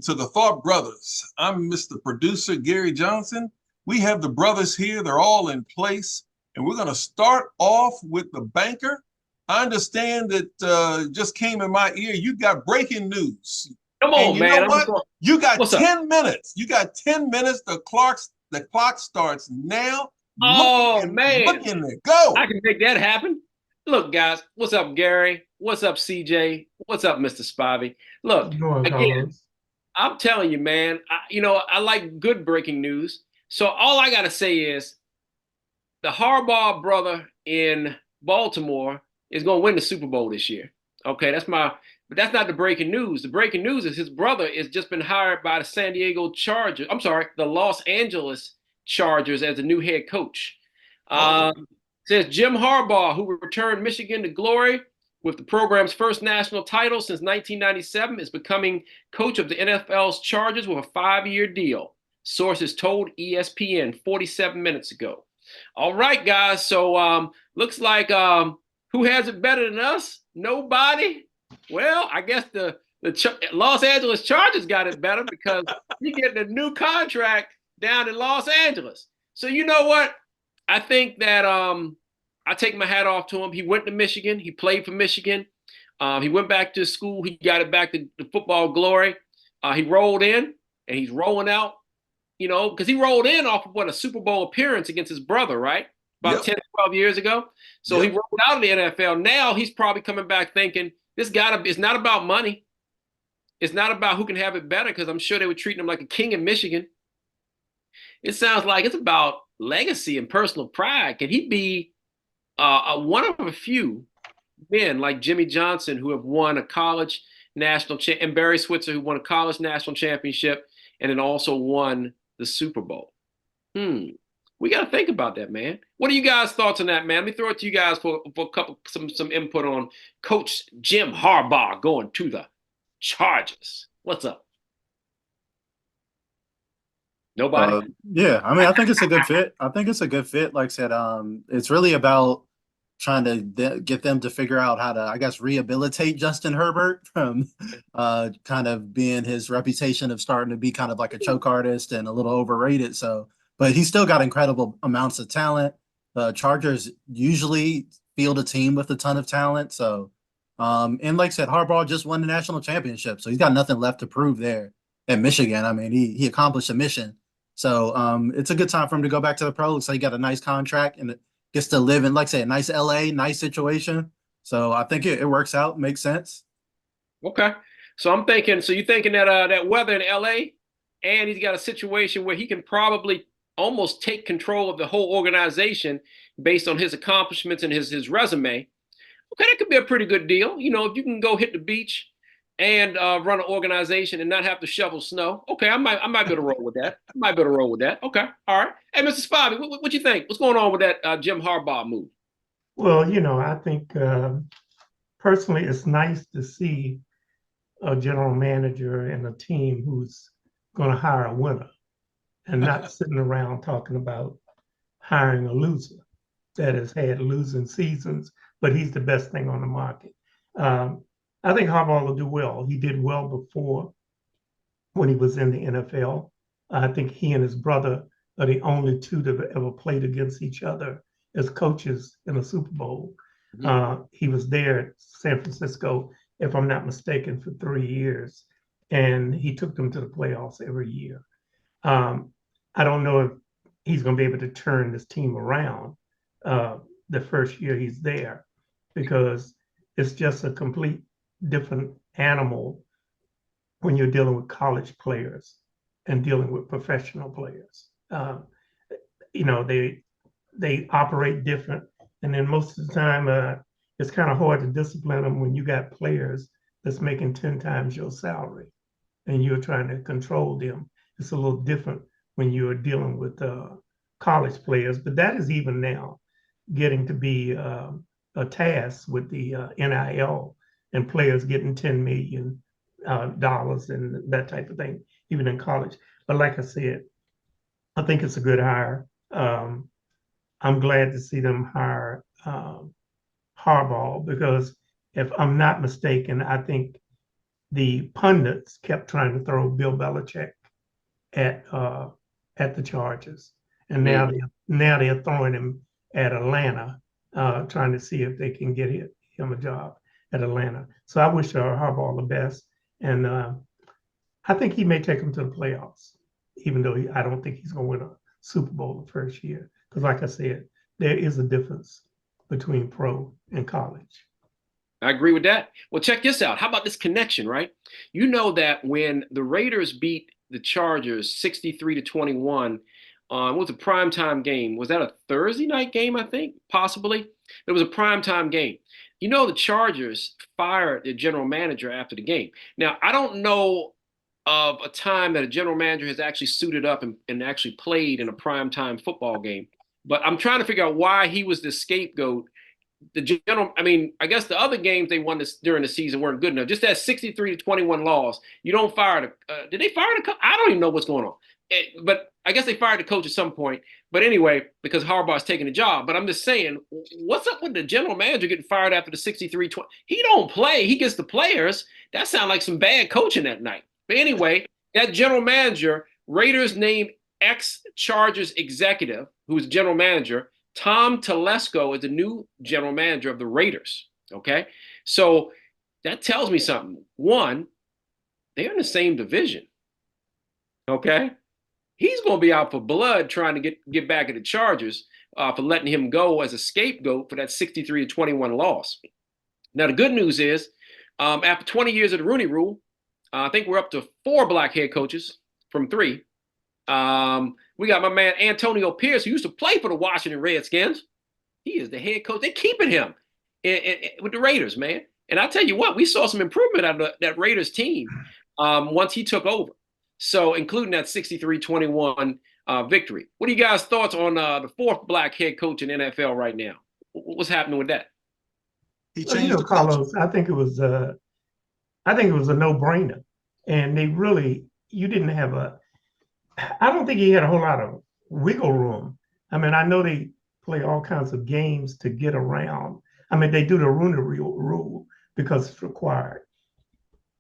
to the Thought Brothers. I'm Mr. Producer Gary Johnson. We have the brothers here. They're all in place. And we're going to start off with the banker. I understand that just came in my ear. You got breaking news. Come And on, you know man. what? You got What's up? 10 minutes. You got 10 minutes. The clock starts now. Oh, Look man. in there. Go. I can make that happen. Look, guys, what's up, Gary? What's up, CJ? What's up, Mr. Spivey? Look, What's going, again, Carlos? I'm telling you, man, I like good breaking news. So all I got to say is the Harbaugh brother in Baltimore is going to win the Super Bowl this year. Okay, but that's not the breaking news. The breaking news is his brother has just been hired by the San Diego Chargers. I'm sorry, the Los Angeles Chargers as the new head coach. Oh. Says Jim Harbaugh, who returned Michigan to glory with the program's first national title since 1997, is becoming coach of the NFL's Chargers with a 5-year deal. Sources told ESPN 47 minutes ago. All right, guys. So looks like who has it better than us? Nobody. Well, I guess the Los Angeles Chargers got it better because he's getting a new contract down in Los Angeles. So you know what? I think that I take my hat off to him. He went to Michigan. He played for Michigan. He went back to school. He got it back to football glory. He rolled in and he's rolling out, because he rolled in off of a Super Bowl appearance against his brother, right? About 10, 12 years ago. So he rolled out of the NFL. Now he's probably coming back thinking it's not about money. It's not about who can have it better because I'm sure they were treating him like a king in Michigan. It sounds like it's about legacy and personal pride. Can he be one of a few men like Jimmy Johnson who have won a college national and Barry Switzer who won a college national championship and then also won the Super Bowl? We got to think about that, man. What are you guys' thoughts on that, man? Let me throw it to you guys for a couple some input on Coach Jim Harbaugh going to the Chargers. What's up? Nobody? Yeah, I mean, I think it's a good fit. I think it's a good fit. Like I said, it's really about trying to get them to figure out how to, I guess, rehabilitate Justin Herbert from kind of being his reputation of starting to be kind of like a choke artist and a little overrated. So, but he's still got incredible amounts of talent. Chargers usually field a team with a ton of talent. So, and like I said, Harbaugh just won the national championship, so he's got nothing left to prove there at Michigan. I mean, he accomplished a mission. So it's a good time for him to go back to the pros. So he got a nice contract and gets to live in, like I say, a nice LA, nice situation. So I think it works out, makes sense. Okay. So I'm thinking, so you're thinking that that weather in LA, and he's got a situation where he can probably almost take control of the whole organization based on his accomplishments and his resume. Okay, that could be a pretty good deal. If you can go hit the beach and run an organization and not have to shovel snow. Okay, I might be able to roll with that. Okay, all right. Hey, Mr. Spivey, what you think? What's going on with that Jim Harbaugh move? Well, I think personally it's nice to see a general manager and a team who's going to hire a winner and not sitting around talking about hiring a loser that has had losing seasons, but he's the best thing on the market. I think Harbaugh will do well. He did well before when he was in the NFL. I think he and his brother are the only two that have ever played against each other as coaches in a Super Bowl. He was there at San Francisco, if I'm not mistaken, for 3 years, and he took them to the playoffs every year. I don't know if he's going to be able to turn this team around the first year he's there because it's just a complete different animal when you're dealing with college players and dealing with professional players. They operate different, and then most of the time it's kind of hard to discipline them when you got players that's making 10 times your salary and you're trying to control them. It's a little different when you're dealing with college players, but that is even now getting to be a task with the NIL and players getting $10 million and that type of thing, even in college. But like I said, I think it's a good hire. I'm glad to see them hire Harbaugh because if I'm not mistaken, I think the pundits kept trying to throw Bill Belichick at the Chargers, and now they're throwing him at Atlanta, trying to see if they can get him a job at Atlanta. So I wish Harbaugh the best, and I think he may take them to the playoffs, even though I don't think he's going to win a Super Bowl the first year. Because, like I said, there is a difference between pro and college. I agree with that. Well, check this out. How about this connection, right? You know that when the Raiders beat the Chargers 63-21, it was a primetime game. Was that a Thursday night game, I think? Possibly. It was a primetime game. You know, the Chargers fired their general manager after the game. Now, I don't know of a time that a general manager has actually suited up and actually played in a primetime football game. But I'm trying to figure out why he was the scapegoat. I guess the other games they won during the season weren't good enough. Just that 63-21 loss, you don't fire did they fire the coach? I don't even know what's going on. But I guess they fired the coach at some point. But anyway, because Harbaugh's taking the job. But I'm just saying, what's up with the general manager getting fired after the 63-20? He don't play. He gets the players. That sounds like some bad coaching that night. But anyway, that general manager, Raiders named ex-Chargers executive, who's general manager, Tom Telesco, is the new general manager of the Raiders. Okay, so that tells me something. One, they're in the same division. Okay, he's going to be out for blood trying to get back at the Chargers for letting him go as a scapegoat for that 63-21 loss. Now, the good news is, after 20 years of the Rooney Rule, I think we're up to 4 black head coaches from 3. We got my man Antonio Pierce, who used to play for the Washington Redskins. He is the head coach. They're keeping him with the Raiders, man. And I tell you what, we saw some improvement out of that Raiders team once he took over. So, including that 63-21 victory. What are you guys' thoughts on the 4th black head coach in NFL right now? What's happening with that? He Well, changed the Carlos, I think it was a no-brainer, and you didn't have I don't think he had a whole lot of wiggle room. I mean, I know they play all kinds of games to get around. I mean, they do the Rooney Rule because it's required.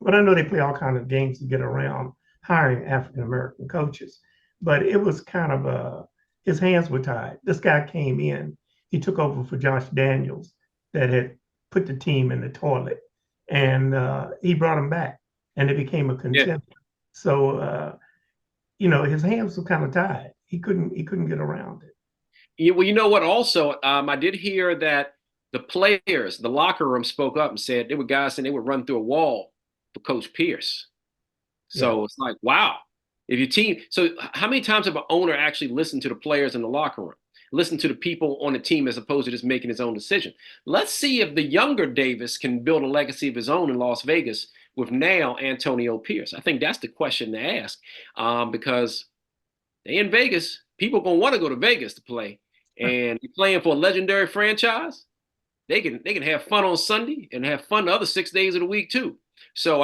But I know they play all kinds of games to get around hiring African-American coaches. But it was kind of his hands were tied. This guy came in, he took over for Josh Daniels that had put the team in the toilet. And he brought him back, and it became a contender. Yeah. So, his hands were kind of tied. He couldn't get around it. Yeah, well, you know what? Also, I did hear that the players, the locker room, spoke up and said there were guys saying they would run through a wall for Coach Pierce. So It's like, wow. If your team, so how many times have an owner actually listened to the players in the locker room, listen to the people on the team as opposed to just making his own decision? Let's see if the younger Davis can build a legacy of his own in Las Vegas with now Antonio Pierce. I think that's the question to ask, because they in Vegas, people gonna want to go to Vegas to play, and you're playing for a legendary franchise. They can have fun on Sunday and have fun the other 6 days of the week too. So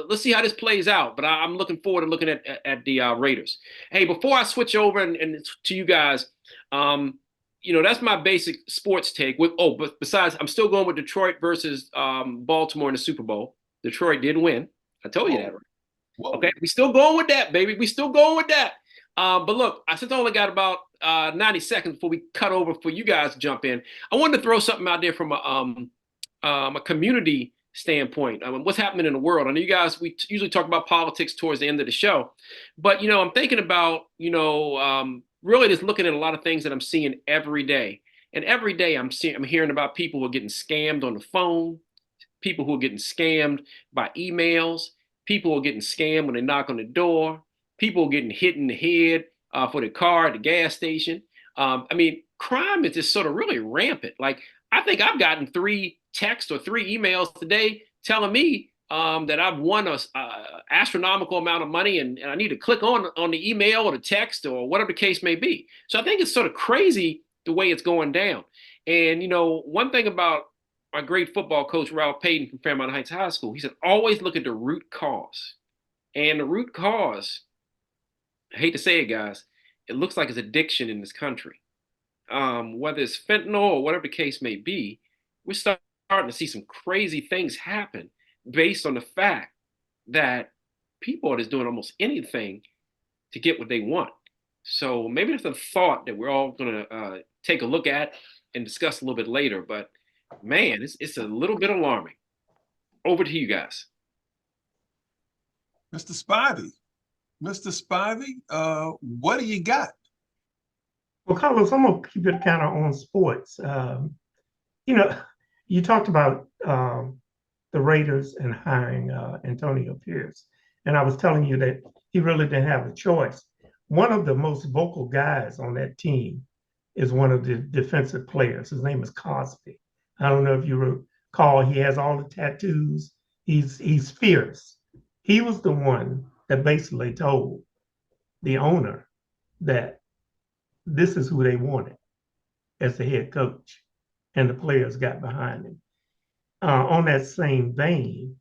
let's see how this plays out. But I'm looking forward to looking at the Raiders. Hey, before I switch over and to you guys, that's my basic sports take. But besides, I'm still going with Detroit versus Baltimore in the Super Bowl. Detroit did win. I told you that. Right? Okay, we still going with that, baby. We still going with that. But look, since I only got about 90 seconds before we cut over for you guys to jump in, I wanted to throw something out there from a community standpoint. What's happening in the world? I know you guys, we usually talk about politics towards the end of the show, but I'm thinking about really just looking at a lot of things that I'm seeing every day. And every day I'm hearing about people who are getting scammed on the phone, people who are getting scammed by emails, people who are getting scammed when they knock on the door, people are getting hit in the head for their car at the gas station. Crime is just sort of really rampant. Like, I think I've gotten 3 texts or 3 emails today telling me that I've won an astronomical amount of money, and I need to click on the email or the text or whatever the case may be. So I think it's sort of crazy the way it's going down. And, one thing about my great football coach, Ralph Payton from Fairmont Heights High School, he said, always look at the root cause. And the root cause, I hate to say it, guys, it looks like it's addiction in this country. Whether it's fentanyl or whatever the case may be, we're starting to see some crazy things happen based on the fact that people are just doing almost anything to get what they want. So maybe it's a thought that we're all going to take a look at and discuss a little bit later. But man, it's a little bit alarming. Over to you guys. Mr. Spivey. Mr. Spivey, what do you got? Well, Carlos, I'm gonna keep it kind of on sports. You know, you talked about the Raiders and hiring Antonio Pierce, and I was telling you that he really didn't have a choice. One of the most vocal guys on that team is one of the defensive players. His name is Cosby. I don't know if you recall, he has all the tattoos. He's fierce. He was the one that basically told the owner that this is who they wanted as the head coach, and the players got behind him. On that same vein,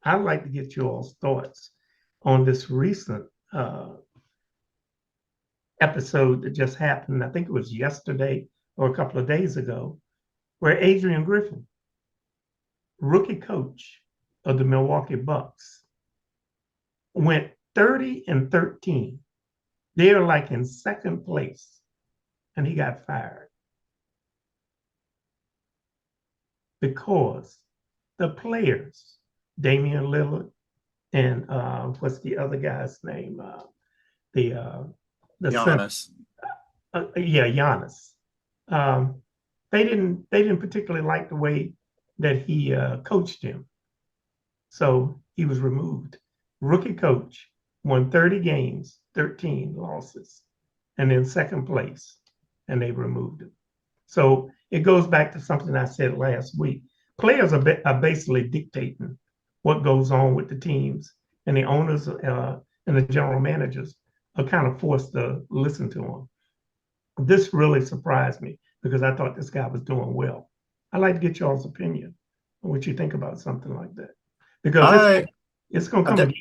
I'd like to get your all's thoughts on this recent episode that just happened. I think it was yesterday or a couple of days ago, where Adrian Griffin, rookie coach of the Milwaukee Bucks, went 30-13. They're like in second place, and he got fired because the players, Damian Lillard and what's the other guy's name? The Giannis. Giannis. They didn't particularly like the way that he coached him, so he was removed. Rookie coach, won 30 games, 13 losses, and in second place, and they removed him. So it goes back to something I said last week. Players are basically dictating what goes on with the teams, and the owners and the general managers are kind of forced to listen to them. This really surprised me because I thought this guy was doing well. I'd like to get y'all's opinion on what you think about something like that, because it's going to come again.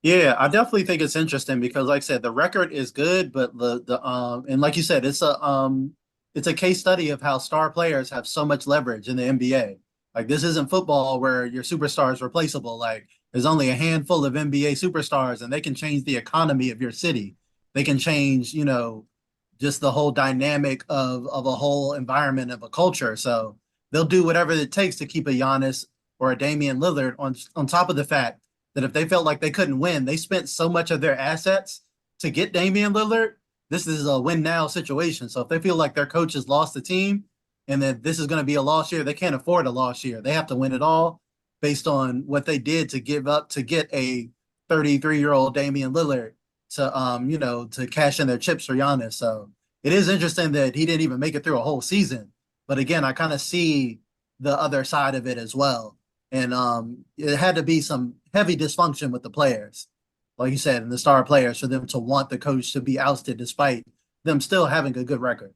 Yeah, I definitely think it's interesting because, like I said, the record is good, but and like you said, it's a case study of how star players have so much leverage in the NBA. Like, this isn't football where your superstar is replaceable. Like, there's only a handful of NBA superstars, and they can change the economy of your city. They can change, just the whole dynamic of a whole environment of a culture. So they'll do whatever it takes to keep a Giannis or a Damian Lillard on top of the fact that if they felt like they couldn't win, they spent so much of their assets to get Damian Lillard. This is a win now situation. So if they feel like their coach has lost the team and that this is going to be a loss year, they can't afford a loss year. They have to win it all based on what they did to give up to get a 33-year-old Damian Lillard to cash in their chips for Giannis. So it is interesting that he didn't even make it through a whole season. But again, I kind of see the other side of it as well. And it had to be some heavy dysfunction with the players, like you said, and the star players, for them to want the coach to be ousted despite them still having a good record.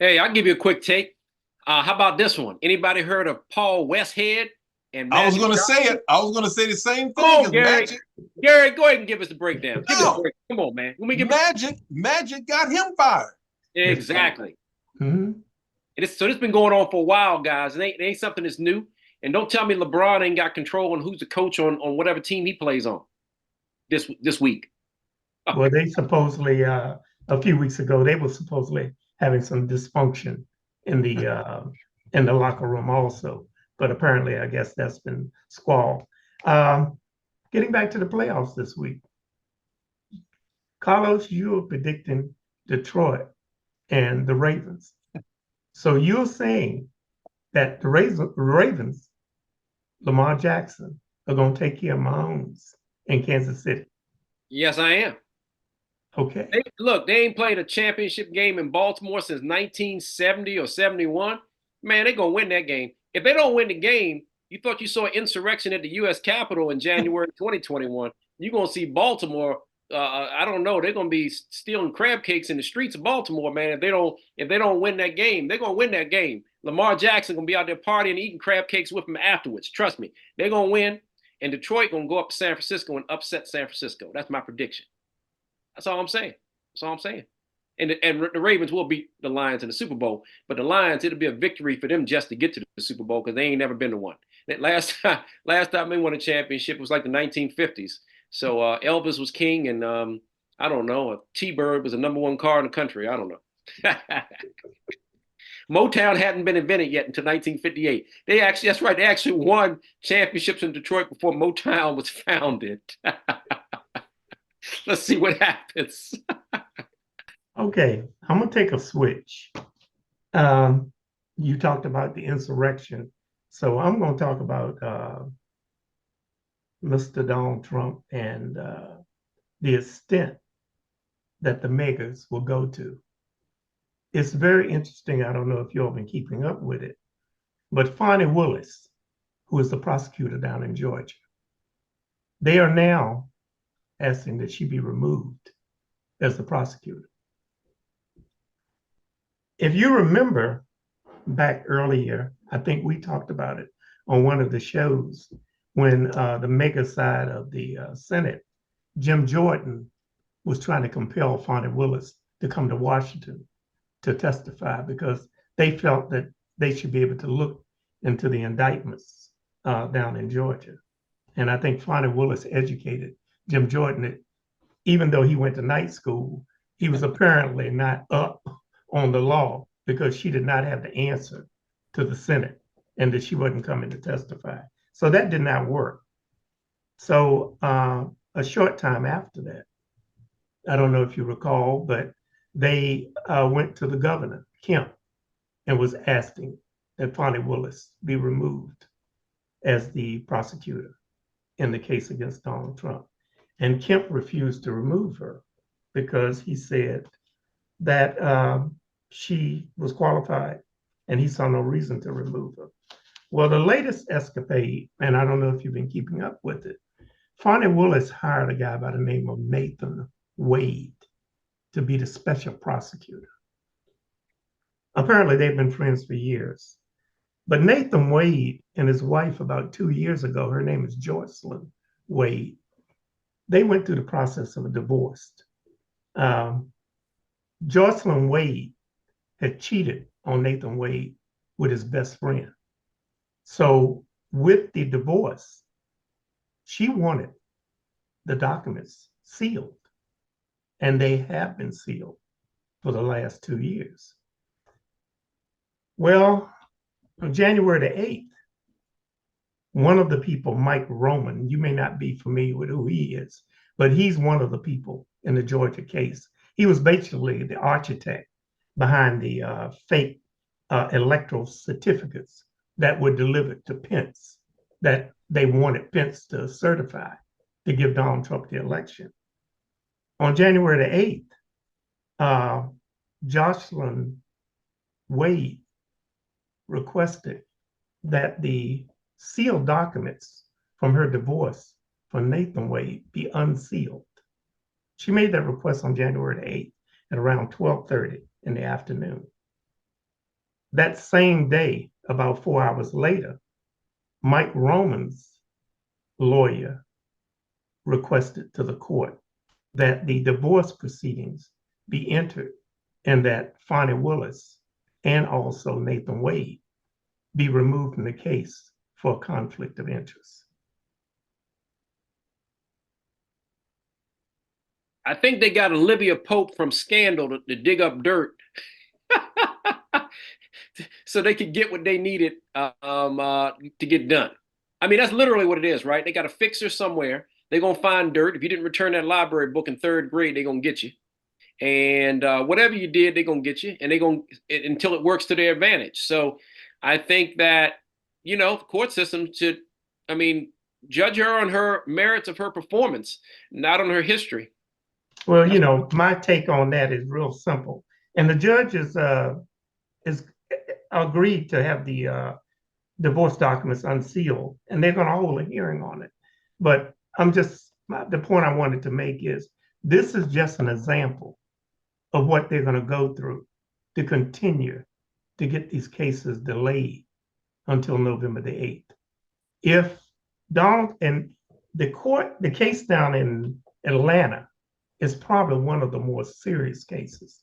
Hey, I'll give you a quick take. How about this one? Anybody heard of Paul Westhead? And I was going to Johnson? say it. I was going to say the same thing. Oh, as Gary. Magic. Gary, go ahead and give us the breakdown. Give us No. a break. Come on, man. Let me give Magic got him fired. Exactly. Mm-hmm. So this has been going on for a while, guys. It ain't something that's new. And don't tell me LeBron ain't got control on who's the coach on whatever team he plays on this week. Oh. Well, they supposedly a few weeks ago they were supposedly having some dysfunction in the locker room also, but apparently I guess that's been squalled. Getting back to the playoffs this week, Carlos, you are predicting Detroit and the Ravens. So you're saying that the Ravens, Lamar Jackson, are going to take care of Mahomes in Kansas City? Yes, I am. Okay. They ain't played a championship game in Baltimore since 1970 or 71. Man, they're going to win that game. If they don't win the game, you thought you saw insurrection at the U.S. Capitol in January 2021. You're going to see Baltimore. I don't know. They're going to be stealing crab cakes in the streets of Baltimore, man. If they don't win that game, they're going to win that game. Lamar Jackson going to be out there partying and eating crab cakes with them afterwards. Trust me. They're going to win. And Detroit going to go up to San Francisco and upset San Francisco. That's my prediction. That's all I'm saying. That's all I'm saying. And the Ravens will beat the Lions in the Super Bowl. But the Lions, it'll be a victory for them just to get to the Super Bowl because they ain't never been to one. That last time they won a championship was like the 1950s. So Elvis was king, and I don't know, a T-Bird was the #1 car in the country. I don't know. Motown hadn't been invented yet until 1958. That's right, they actually won championships in Detroit before Motown was founded. Let's see what happens. Okay, I'm gonna take a switch. You talked about the insurrection, so I'm gonna talk about Mr. Donald Trump and the extent that the megas will go to. It's very interesting. I don't know if you all been keeping up with it, but Fani Willis, who is the prosecutor down in Georgia, they are now asking that she be removed as the prosecutor. If you remember back earlier, I think we talked about it on one of the shows when the mega side of the Senate, Jim Jordan, was trying to compel Fani Willis to come to Washington to testify because they felt that they should be able to look into the indictments down in Georgia. And I think Fani Willis educated Jim Jordan. Even though he went to night school, he was apparently not up on the law because she did not have the answer to the Senate and that she wasn't coming to testify. So that did not work. So a short time after that, I don't know if you recall, but they went to the governor, Kemp, and was asking that Fani Willis be removed as the prosecutor in the case against Donald Trump. And Kemp refused to remove her because he said that she was qualified and he saw no reason to remove her. Well, the latest escapade, and I don't know if you've been keeping up with it, Fani Willis hired a guy by the name of Nathan Wade to be the special prosecutor. Apparently, they've been friends for years. But Nathan Wade and his wife, about 2 years ago, her name is Joycelyn Wade, they went through the process of a divorce. Joycelyn Wade had cheated on Nathan Wade with his best friend. So with the divorce, she wanted the documents sealed, and they have been sealed for the last 2 years. Well, on January the 8th, one of the people, Mike Roman, you may not be familiar with who he is, but he's one of the people in the Georgia case. He was basically the architect behind the fake electoral certificates that were delivered to Pence, that they wanted Pence to certify to give Donald Trump the election. On January the 8th, Joycelyn Wade requested that the sealed documents from her divorce from Nathan Wade be unsealed. She made that request on January the 8th at around 12:30 in the afternoon. That same day, about 4 hours later, Mike Roman's lawyer requested to the court that the divorce proceedings be entered and that Fani Willis and also Nathan Wade be removed from the case for a conflict of interest. I think they got Olivia Pope from Scandal to dig up dirt so they could get what they needed to get done. I mean, that's literally what it is, right? They got a fixer somewhere. They're going to find dirt. If you didn't return that library book in 3rd grade, they're going to get you. And whatever you did, they're going to get you. And they're going to, until it works to their advantage. So I think that, you know, the court system should, I mean, judge her on her merits of her performance, not on her history. Well, you know, my take on that is real simple. And the judge is agreed to have the divorce documents unsealed, and they're going to hold a hearing on it. But the point I wanted to make is this is just an example of what they're going to go through to continue to get these cases delayed until November the 8th. If Donald and the case down in Atlanta is probably one of the more serious cases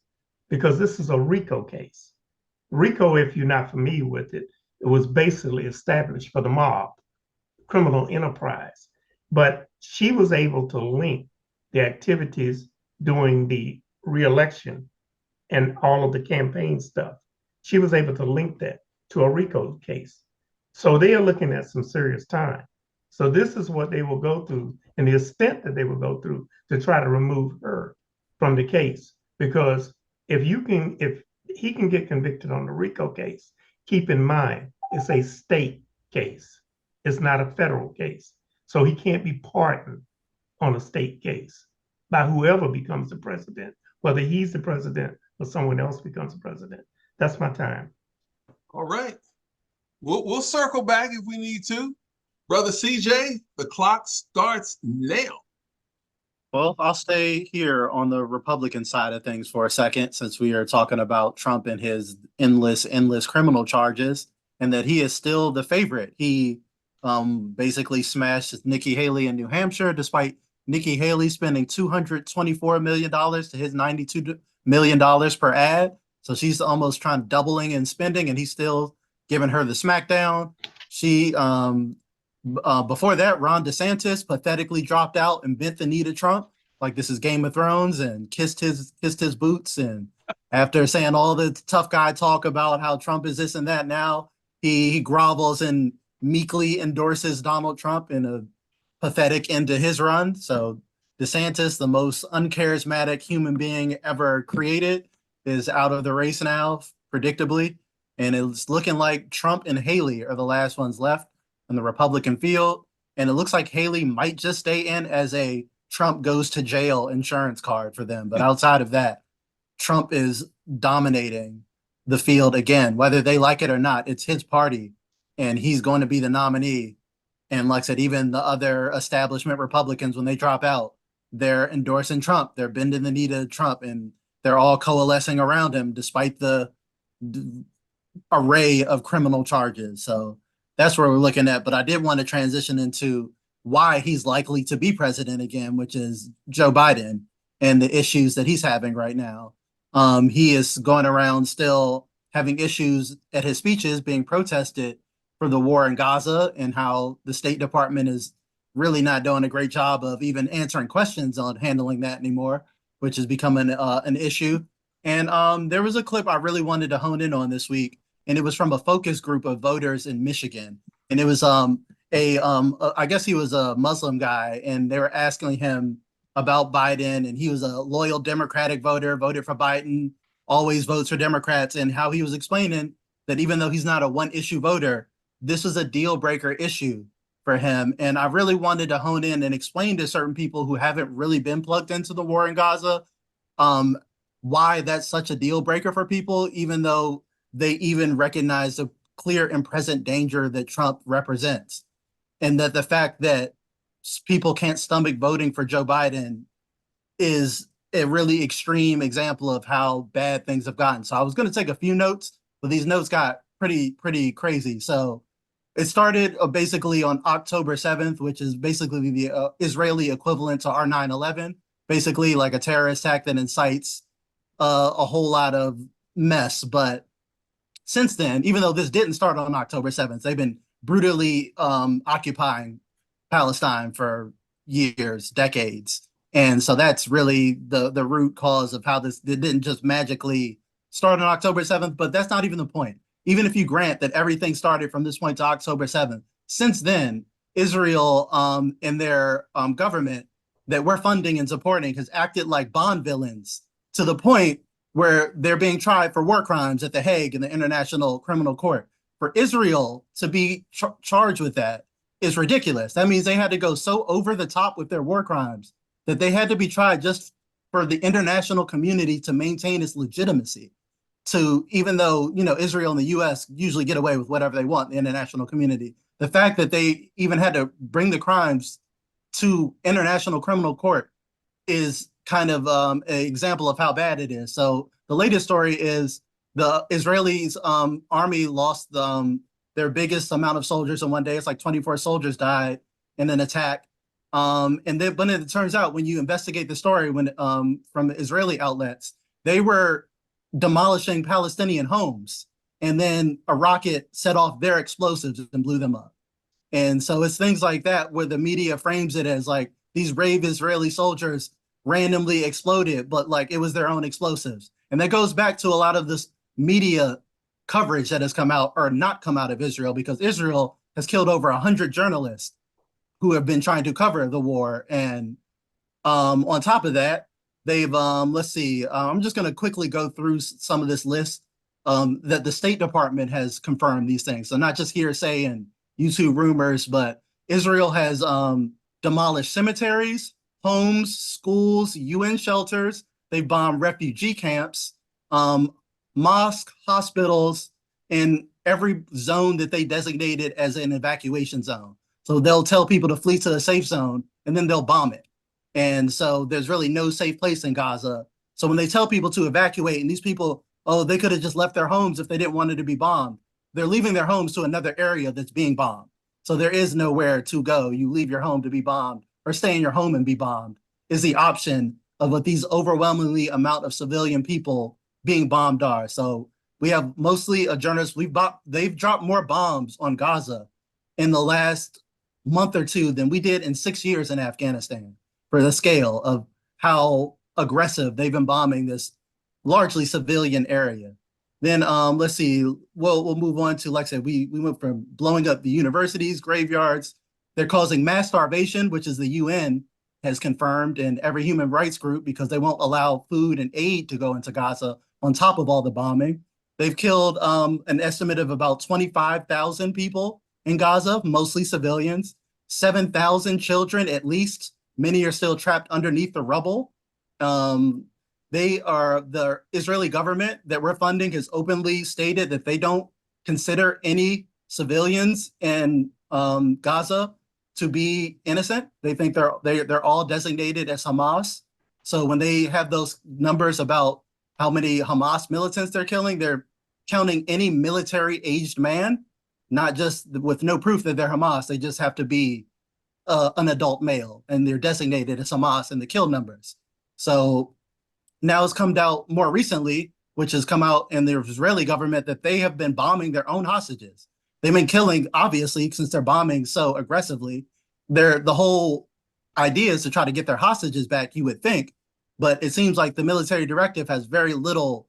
because this is a RICO case. RICO, if you're not familiar with it, It was basically established for the mob, criminal enterprise. But she was able to link the activities during the re-election and all of the campaign stuff. She was able to link that to a RICO case. So they are looking at some serious time. So this is what they will go through and the extent that they will go through to try to remove her from the case. Because if he can get convicted on the RICO case, keep in mind, it's a state case. It's not a federal case. So he can't be pardoned on a state case by whoever becomes the president, whether he's the president or someone else becomes the president. That's my time. All right. We'll circle back if we need to. Brother CJ, the clock starts now. Well, I'll stay here on the Republican side of things for a second, since we are talking about Trump and his endless criminal charges, and that he is still the favorite. He basically smashed Nikki Haley in New Hampshire, despite Nikki Haley spending $224 million to his $92 million per ad. So she's almost trying doubling in spending, and he's still giving her the smackdown. She before that, Ron DeSantis pathetically dropped out and bent the knee to Trump, like this is Game of Thrones, and kissed his boots. And after saying all the tough guy talk about how Trump is this and that, now he grovels and meekly endorses Donald Trump in a pathetic end to his run. So DeSantis, the most uncharismatic human being ever created, is out of the race now, predictably. And it's looking like Trump and Haley are the last ones left in the Republican field. And it looks like Haley might just stay in as a Trump goes to jail insurance card for them. But outside of that, Trump is dominating the field again, whether they like it or not. It's his party, and he's going to be the nominee. And like I said, even the other establishment Republicans, when they drop out, they're endorsing Trump. They're bending the knee to Trump, and they're all coalescing around him despite the array of criminal charges. So that's where we're looking at. But I did want to transition into why he's likely to be president again, which is Joe Biden and the issues that he's having right now. He is going around still having issues at his speeches being protested for the war in Gaza, and how the State Department is really not doing a great job of even answering questions on handling that anymore, which is becoming an issue. And there was a clip I really wanted to hone in on this week, and it was from a focus group of voters in Michigan. And it was I guess he was a Muslim guy, and they were asking him about Biden, and he was a loyal Democratic voter, voted for Biden, always votes for Democrats, and how he was explaining that even though he's not a one-issue voter, this was a deal breaker issue for him. And I really wanted to hone in and explain to certain people who haven't really been plugged into the war in Gaza, why that's such a deal breaker for people, even though they even recognize the clear and present danger that Trump represents. And that the fact that people can't stomach voting for Joe Biden is a really extreme example of how bad things have gotten. So I was going to take a few notes, but these notes got pretty crazy. So it started basically on October 7th, which is basically the Israeli equivalent to our 9/11, basically like a terrorist attack that incites a whole lot of mess. But since then, even though this didn't start on October 7th, they've been brutally occupying Palestine for years, decades. And so that's really the root cause of how it didn't just magically start on October 7th, but that's not even the point. Even if you grant that everything started from this point to October 7th, since then, Israel and their government that we're funding and supporting has acted like Bond villains, to the point where they're being tried for war crimes at The Hague in the International Criminal Court. For Israel to be charged with that is ridiculous. That means they had to go so over the top with their war crimes that they had to be tried just for the international community to maintain its legitimacy. To, even though, you know, Israel and the US usually get away with whatever they want, the international community, the fact that they even had to bring the crimes to International Criminal Court is kind of an example of how bad it is. So the latest story is the Israelis army lost their biggest amount of soldiers in one day. It's like 24 soldiers died in an attack. But it turns out, when you investigate the story, from Israeli outlets, they were demolishing Palestinian homes and then a rocket set off their explosives and blew them up. And so it's things like that where the media frames it as like these brave Israeli soldiers randomly exploded, but like it was their own explosives. And that goes back to a lot of this media coverage that has come out or not come out of Israel, because Israel has killed over 100 journalists who have been trying to cover the war. And on top of that, they've, let's see, I'm just going to quickly go through some of this list that the State Department has confirmed these things. So not just hearsay and YouTube rumors, but Israel has demolished cemeteries, homes, schools, UN shelters. They've bombed refugee camps, mosques, hospitals, in every zone that they designated as an evacuation zone. So they'll tell people to flee to a safe zone, and then they'll bomb it. And so there's really no safe place in Gaza. So when they tell people to evacuate, and these people, oh, they could have just left their homes if they didn't want it to be bombed. They're leaving their homes to another area that's being bombed. So there is nowhere to go. You leave your home to be bombed, or stay in your home and be bombed is the option of what these overwhelmingly amount of civilian people being bombed are. So we have mostly a journalist. They've dropped more bombs on Gaza in the last month or two than we did in 6 years in Afghanistan, for the scale of how aggressive they've been bombing this largely civilian area. Then let's see, we'll move on to, like I said, we went from blowing up the universities, graveyards. They're causing mass starvation, which is the UN has confirmed, and every human rights group, because they won't allow food and aid to go into Gaza on top of all the bombing. They've killed an estimate of about 25,000 people in Gaza, mostly civilians, 7,000 children at least. Many are still trapped underneath the rubble. The Israeli government that we're funding has openly stated that they don't consider any civilians in Gaza to be innocent. They think they're all designated as Hamas. So when they have those numbers about how many Hamas militants they're killing, they're counting any military aged man, not just with no proof that they're Hamas. They just have to be an adult male, and they're designated as Hamas in the kill numbers. So now it's come out more recently, which has come out in the Israeli government, that they have been bombing their own hostages. They've been killing, obviously, since they're bombing so aggressively. The whole idea is to try to get their hostages back, you would think, but it seems like the military directive has very little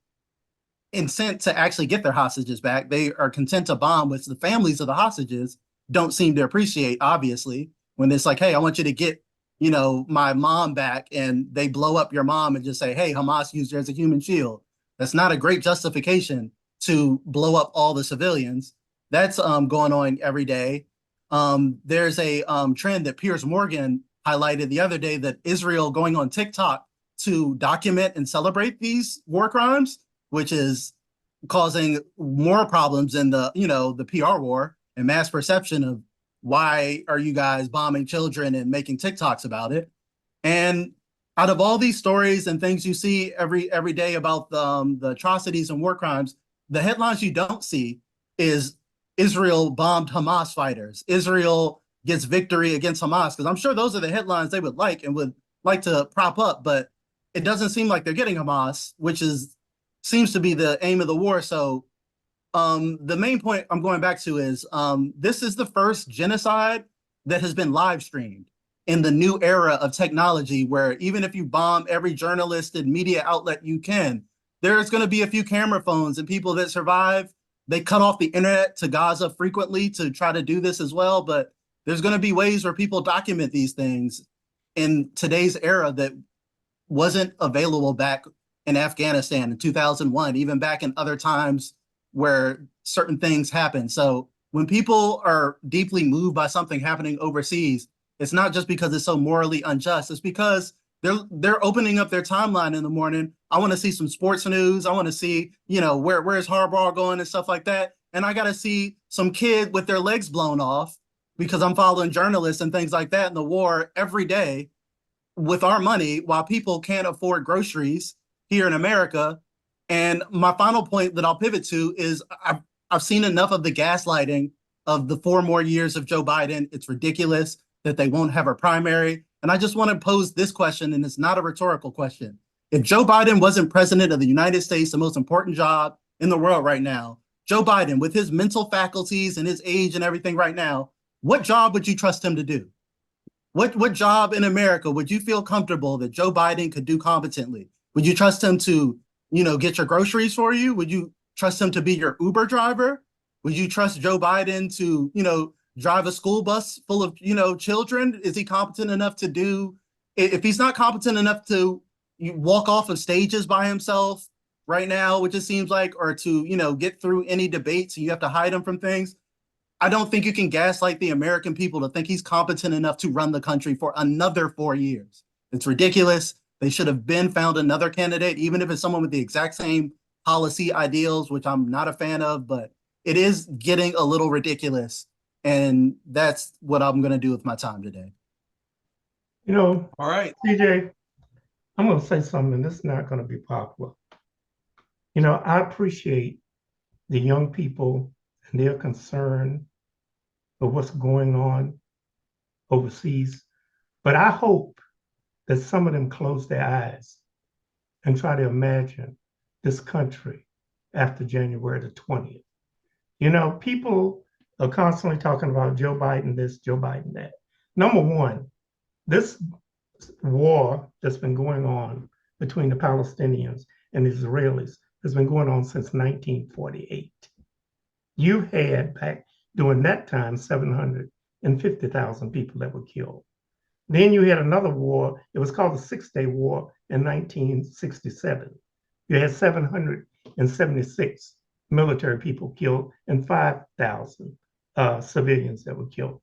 intent to actually get their hostages back. They are content to bomb, which the families of the hostages don't seem to appreciate, obviously, when it's like, hey, I want you to get, my mom back, and they blow up your mom and just say, hey, Hamas used her as a human shield. That's not a great justification to blow up all the civilians. That's going on every day. There's a trend that Piers Morgan highlighted the other day, that Israel going on TikTok to document and celebrate these war crimes, which is causing more problems in the PR war and mass perception of why are you guys bombing children and making TikToks about it. And out of all these stories and things you see every day about the atrocities and war crimes, the headlines you don't see is Israel bombed Hamas fighters. Israel gets victory against Hamas, because I'm sure those are the headlines they would like and would like to prop up, but it doesn't seem like they're getting Hamas, which seems to be the aim of the war. So the main point I'm going back to is this is the first genocide that has been live streamed in the new era of technology, where even if you bomb every journalist and media outlet you can, there's going to be a few camera phones and people that survive. They cut off the internet to Gaza frequently to try to do this as well, but there's going to be ways where people document these things in today's era that wasn't available back in Afghanistan in 2001, even back in other times where certain things happen. So when people are deeply moved by something happening overseas, it's not just because it's so morally unjust. It's because they're opening up their timeline in the morning. I want to see some sports news. I want to see, where's Harbaugh going and stuff like that. And I got to see some kid with their legs blown off, because I'm following journalists and things like that in the war every day with our money, while people can't afford groceries here in America. And my final point that I'll pivot to is I've seen enough of the gaslighting of the 4 more years of Joe Biden. It's ridiculous that they won't have a primary. And I just want to pose this question, and it's not a rhetorical question. If Joe Biden wasn't president of the United States, the most important job in the world right now, Joe Biden, with his mental faculties and his age and everything right now, what job would you trust him to do? What job in America would you feel comfortable that Joe Biden could do competently? Would you trust him to, get your groceries for you? Would you trust him to be your Uber driver? Would you trust Joe Biden to, drive a school bus full of, children? Is he competent enough to do, if he's not competent enough to walk off of stages by himself right now, which it seems like, or to, get through any debates, you have to hide him from things. I don't think you can gaslight the American people to think he's competent enough to run the country for another 4 years. It's ridiculous. They should have found another candidate, even if it's someone with the exact same policy ideals, which I'm not a fan of, but it is getting a little ridiculous. And that's what I'm going to do with my time today. All right. CJ, I'm going to say something that's not going to be popular. I appreciate the young people and their concern for what's going on overseas, but I hope that some of them close their eyes and try to imagine this country after January the 20th. People are constantly talking about Joe Biden this, Joe Biden that. Number one, this war that's been going on between the Palestinians and the Israelis has been going on since 1948. You had back during that time 750,000 people that were killed. Then you had another war. It was called the Six-Day War in 1967. You had 776 military people killed and 5,000 civilians that were killed.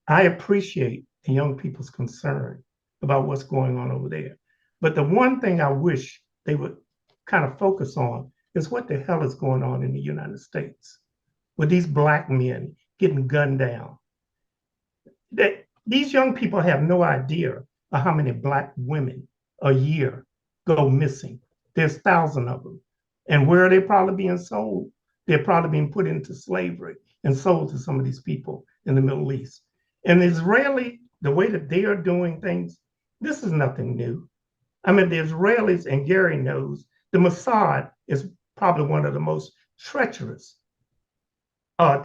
I appreciate the young people's concern about what's going on over there. But the one thing I wish they would kind of focus on is what the hell is going on in the United States with these black men getting gunned down. These young people have no idea of how many black women a year go missing. There's thousands of them. And where are they probably being sold? They're probably being put into slavery and sold to some of these people in the Middle East. And Israeli, the way that they are doing things, this is nothing new. I mean, the Israelis, and Gary knows, the Mossad is probably one of the most treacherous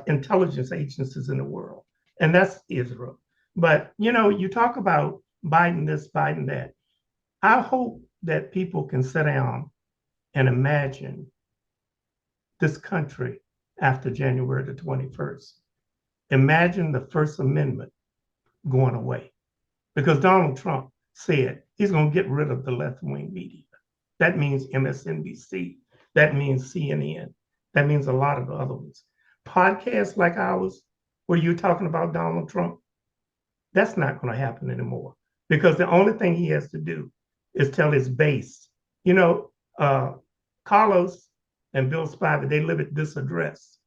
intelligence agencies in the world, and that's Israel. But, you talk about Biden this, Biden that. I hope that people can sit down and imagine this country after January the 21st. Imagine the First Amendment going away, because Donald Trump said he's going to get rid of the left-wing media. That means MSNBC. That means CNN. That means a lot of the other ones. Podcasts like ours, where you're talking about Donald Trump, that's not going to happen anymore, because the only thing he has to do is tell his base. Carlos and Bill Spivey, they live at this address,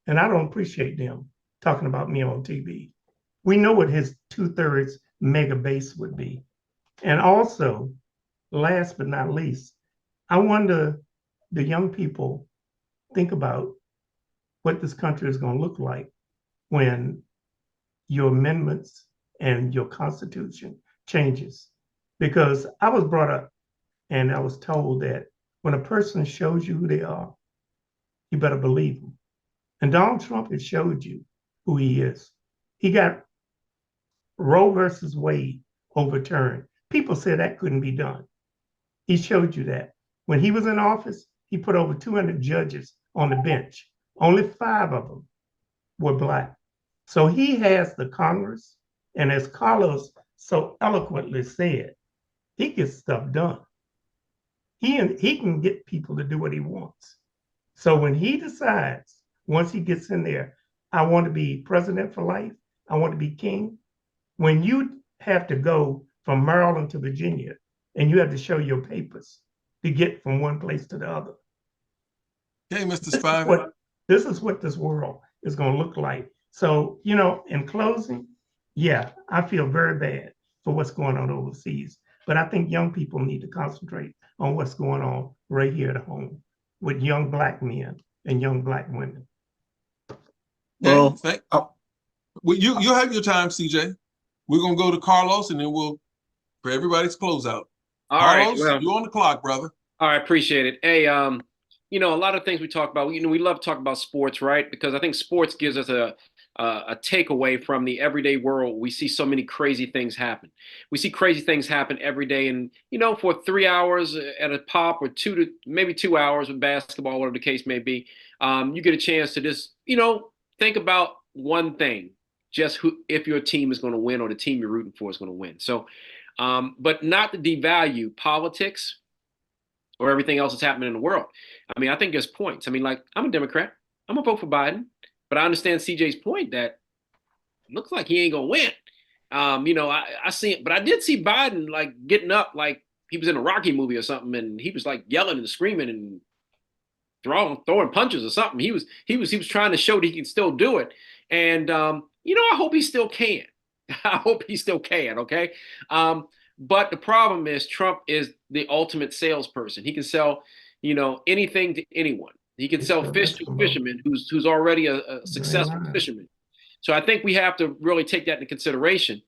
and I don't appreciate them talking about me on TV. We know what his 2/3 mega base would be. And also, last but not least, I wonder, the young people think about what this country is going to look like when your amendments and your Constitution changes. Because I was brought up and I was told that when a person shows you who they are, you better believe them. And Donald Trump has showed you who he is. He got Roe versus Wade overturned. People said that couldn't be done. He showed you that. When he was in office, he put over 200 judges on the bench. Only 5 of them were black. So he has the Congress, and as Carlos so eloquently said, he gets stuff done. He can get people to do what he wants. So when he decides, once he gets in there, I want to be president for life, I want to be king, when you have to go from Maryland to Virginia and you have to show your papers to get from one place to the other. Okay, Mr. Spivey. This is what this world is going to look like. So, in closing, yeah, I feel very bad for what's going on overseas, but I think young people need to concentrate on what's going on right here at home with young black men and young black women. Well, you have your time, CJ. We're going to go to Carlos, and then we'll, for everybody's closeout. All Carlos, right, well, you're on the clock, brother. all right, appreciate it. Hey, you know, a lot of things we talk about, you know, we love to talk about sports, right? Because I think sports gives us a takeaway from the everyday world. We see so many crazy things happen. We see crazy things happen every day. And, you know, for 3 hours at a pop or maybe 2 hours with basketball, whatever the case may be, you get a chance to just, you know, think about one thing, just if your team is going to win or the team you're rooting for is going to win. So, but not to devalue politics or everything else that's happening in the world. I mean, I think there's points. I mean, like, I'm a Democrat. I'm gonna vote for Biden, but I understand CJ's point that it looks like he ain't gonna win. You know, I see it, but I did see Biden like getting up like he was in a Rocky movie or something, and he was like yelling and screaming and throwing punches or something. He was trying to show that he can still do it. And you know, I hope he still can. I hope he still can, okay? But the problem is Trump is the ultimate salesperson. He can sell, you know, anything to anyone. He can sell fish to a fisherman who's already a successful fisherman. So I think we have to really take that into consideration.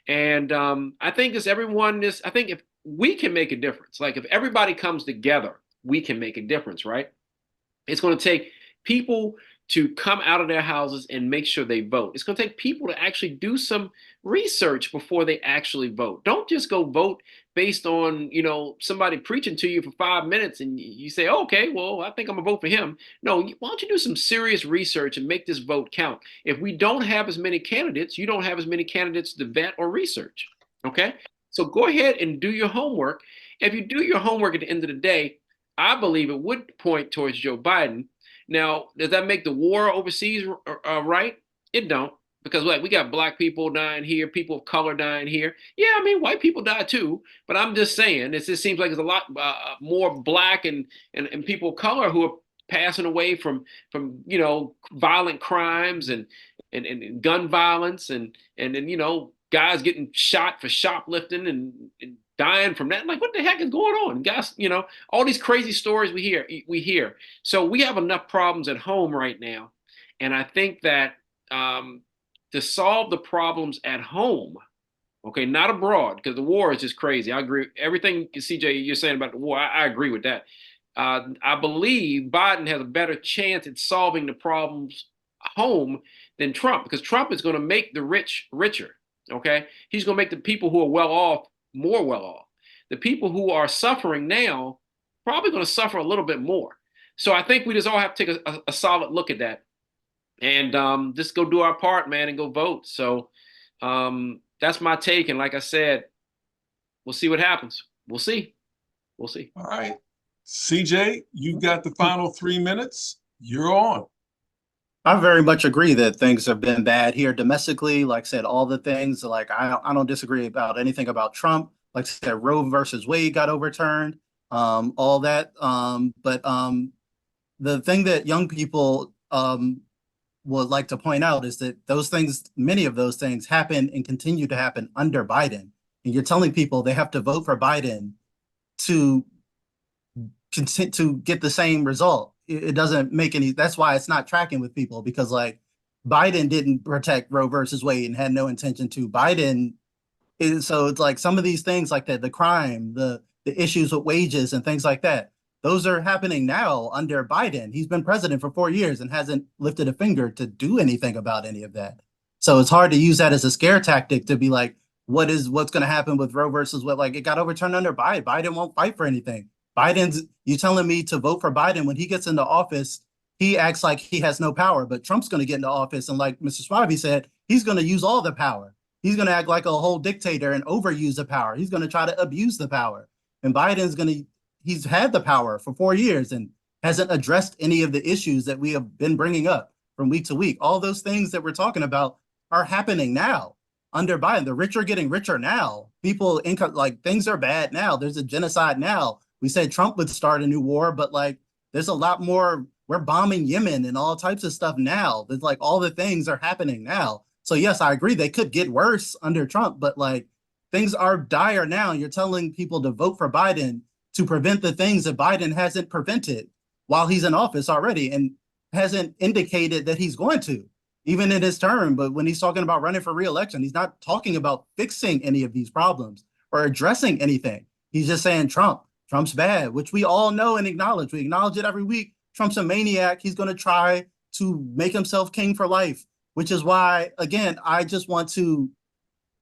And I think I think if we can make a difference, like if everybody comes together, we can make a difference, right? It's going to take people to come out of their houses and make sure they vote. It's going to take people to actually do some research before they actually vote. Don't just go vote based on, you know, somebody preaching to you for 5 minutes and you say, oh, okay, well, I think I'm gonna vote for him. No, why don't you do some serious research and make this vote count? If we don't have as many candidates, you don't have as many candidates to vet or research, okay? So go ahead and do your homework. If you do your homework at the end of the day, I believe it would point towards Joe Biden. Now, does that make the war overseas right? It don't, because like we got black people dying here, people of color dying here. Yeah, I mean, white people die too, but I'm just saying, it just seems like there's a lot more black and people of color who are passing away from you know, violent crimes and gun violence and you know, guys getting shot for shoplifting and dying from that. Like, what the heck is going on, guys? You know, all these crazy stories we hear. So we have enough problems at home right now, and I think that to solve the problems at home, okay, not abroad, because the war is just crazy. I agree everything CJ you're saying about the war. I agree with that. I believe Biden has a better chance at solving the problems home than Trump, because Trump is going to make the rich richer. Okay, he's going to make the people who are well off more well off. The people who are suffering now probably going to suffer a little bit more. So I think we just all have to take a solid look at that and just go do our part, man, and go vote. So that's my take. And like I said, we'll see what happens. We'll see. We'll see. All right. CJ, you got the final 3 minutes. You're on. I very much agree that things have been bad here domestically. Like I said, all the things, like I don't disagree about anything about Trump. Like I said, Roe versus Wade got overturned, all that. But the thing that young people would like to point out is that those things, many of those things happen and continue to happen under Biden. And you're telling people they have to vote for Biden to get the same result. It doesn't make any, that's why it's not tracking with people, because like Biden didn't protect Roe versus Wade and had no intention to. Biden is, so it's like some of these things like that, the crime, the issues with wages and things like that, those are happening now under Biden. He's been president for 4 years and hasn't lifted a finger to do anything about any of that. So it's hard to use that as a scare tactic to be like, what's going to happen with Roe versus Wade? Like, it got overturned under Biden. Biden won't fight for anything. You telling me to vote for Biden when he gets into office, he acts like he has no power, but Trump's going to get into office. And like Mr. Swabby said, he's going to use all the power. He's going to act like a whole dictator and overuse the power. He's going to try to abuse the power. And he's had the power for 4 years and hasn't addressed any of the issues that we have been bringing up from week to week. All those things that we're talking about are happening now under Biden. The rich are getting richer now. Things are bad now. There's a genocide now. We said Trump would start a new war, but like there's a lot more. We're bombing Yemen and all types of stuff now. There's like all the things are happening now. So yes, I agree they could get worse under Trump, but like things are dire now. You're telling people to vote for Biden to prevent the things that Biden hasn't prevented while he's in office already and hasn't indicated that he's going to, even in his term. But when he's talking about running for re-election, he's not talking about fixing any of these problems or addressing anything. He's just saying Trump's bad, which we all know and acknowledge. We acknowledge it every week. Trump's a maniac. He's going to try to make himself king for life, which is why, again, I just want to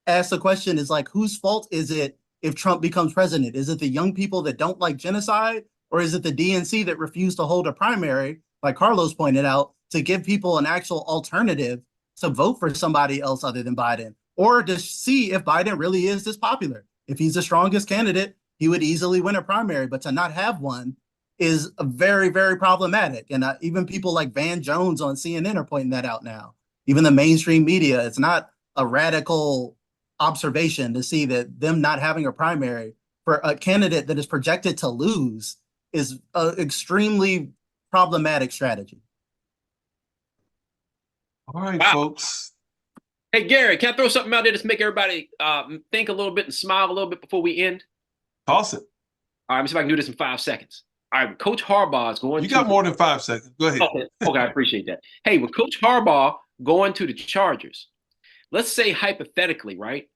ask the question is like, whose fault is it if Trump becomes president? Is it the young people that don't like genocide? Or is it the DNC that refused to hold a primary, like Carlos pointed out, to give people an actual alternative to vote for somebody else other than Biden? Or to see if Biden really is this popular. If he's the strongest candidate, he would easily win a primary, but to not have one is very, very problematic. And even people like Van Jones on CNN are pointing that out now. Even the mainstream media, it's not a radical observation to see that them not having a primary for a candidate that is projected to lose is an extremely problematic strategy. All right, Wow. folks. Hey, Gary, can I throw something out there to make everybody think a little bit and smile a little bit before we end? Toss it. All right, let me see if I can do this in 5 seconds. All right, Coach Harbaugh is going You to... got more than 5 seconds. Go ahead. Okay, I appreciate that. Hey, with Coach Harbaugh going to the Chargers, let's say hypothetically, right,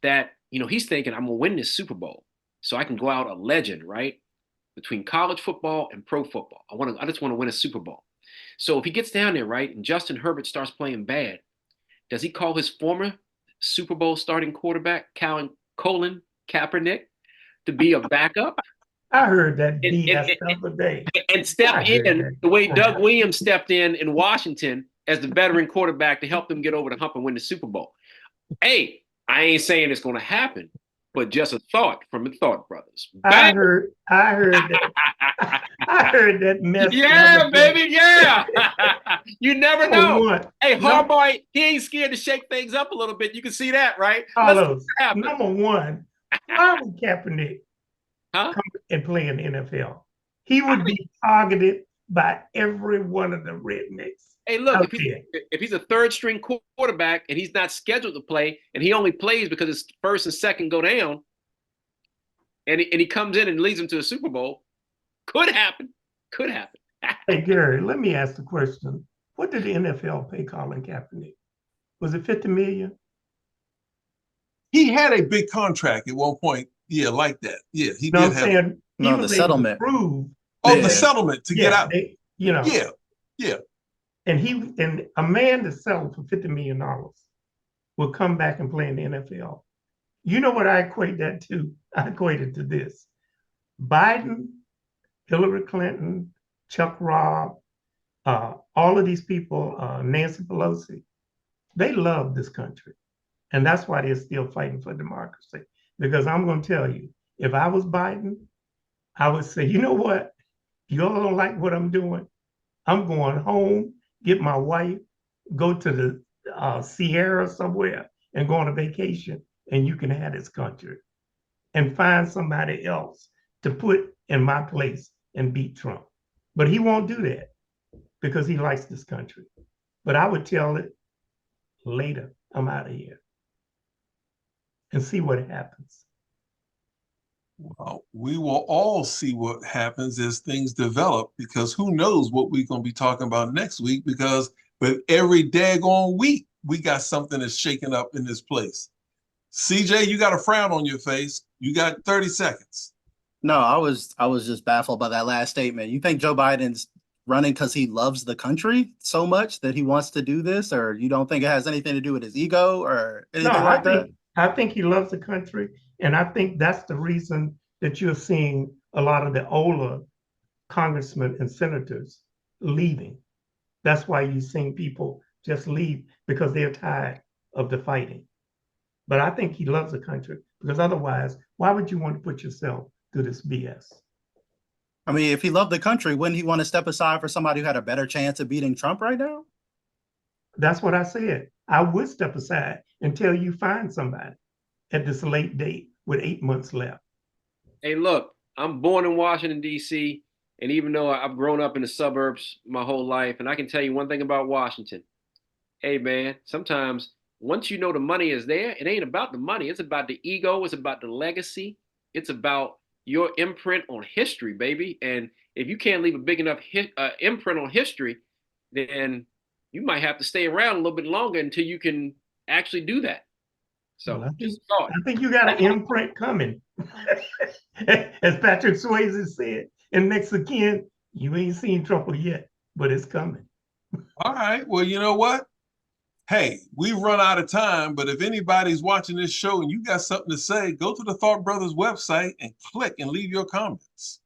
that, you know, he's thinking, I'm going to win this Super Bowl so I can go out a legend, right, between college football and pro football. I just want to win a Super Bowl. So if he gets down there, right, and Justin Herbert starts playing bad, does he call his former Super Bowl starting quarterback, Colin Kaepernick, to be a backup? I heard that BS the other day. And step in the way Doug Williams stepped in Washington as the veteran quarterback to help them get over the hump and win the Super Bowl. Hey, I ain't saying it's going to happen, but just a thought from the Thought Brothers. I heard that. I heard that mess. Yeah, baby, yeah. You never know. Hey, Harbaugh, he ain't scared to shake things up a little bit. You can see that, right? Carlos, number one, why would Kaepernick come and play in the NFL? He would be targeted by every one of the rednecks. Hey, look, if he's a third string quarterback and he's not scheduled to play and he only plays because his first and second go down and he comes in and leads them to a Super Bowl, could happen. Could happen. Hey, Gary, let me ask the question. What did the NFL pay Colin Kaepernick? Was it $50 million? He had a big contract at one point. Yeah, like that. Yeah, he did have. No, the settlement. The settlement to get out. Yeah. And a man that settled for $50 million will come back and play in the NFL. You know what I equate that to? I equate it to this. Biden, Hillary Clinton, Chuck Robb, all of these people, Nancy Pelosi, they love this country. And that's why they're still fighting for democracy. Because I'm going to tell you, if I was Biden, I would say, you know what? You all don't like what I'm doing. I'm going home, get my wife, go to the Sierra somewhere and go on a vacation, and you can have this country. And find somebody else to put in my place and beat Trump. But he won't do that because he likes this country. But I would tell it later, I'm out of here. And see what happens. Well, we will all see what happens as things develop, because who knows what we're going to be talking about next week, because with every daggone week, we got something that's shaking up in this place. CJ, you got a frown on your face. You got 30 seconds. No, I was just baffled by that last statement. You think Joe Biden's running because he loves the country so much that he wants to do this, or you don't think it has anything to do with his ego or anything like that? I think he loves the country, and I think that's the reason that you're seeing a lot of the older congressmen and senators leaving. That's why you're seeing people just leave, because they're tired of the fighting. But I think he loves the country, because otherwise, why would you want to put yourself through this BS? I mean, if he loved the country, wouldn't he want to step aside for somebody who had a better chance of beating Trump right now? That's what I said. I would step aside until you find somebody at this late date with 8 months left. Hey, look, I'm born in Washington, D.C., and even though I've grown up in the suburbs my whole life, and I can tell you one thing about Washington. Hey, man, sometimes once you know the money is there, it ain't about the money. It's about the ego. It's about the legacy. It's about your imprint on history, baby. And if you can't leave a big enough imprint on history, then you might have to stay around a little bit longer until you can actually do that. So well, I think you got an imprint coming. As Patrick Swayze said in Next of Kin, You ain't seen trouble yet, but it's coming. All right. Well, you know what? Hey, we've run out of time, but if anybody's watching this show and you got something to say, go to the Thought Brothers website and click and leave your comments.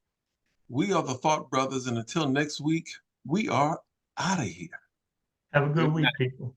We are the Thought Brothers, and until next week, we are out of here. Have a good week, people.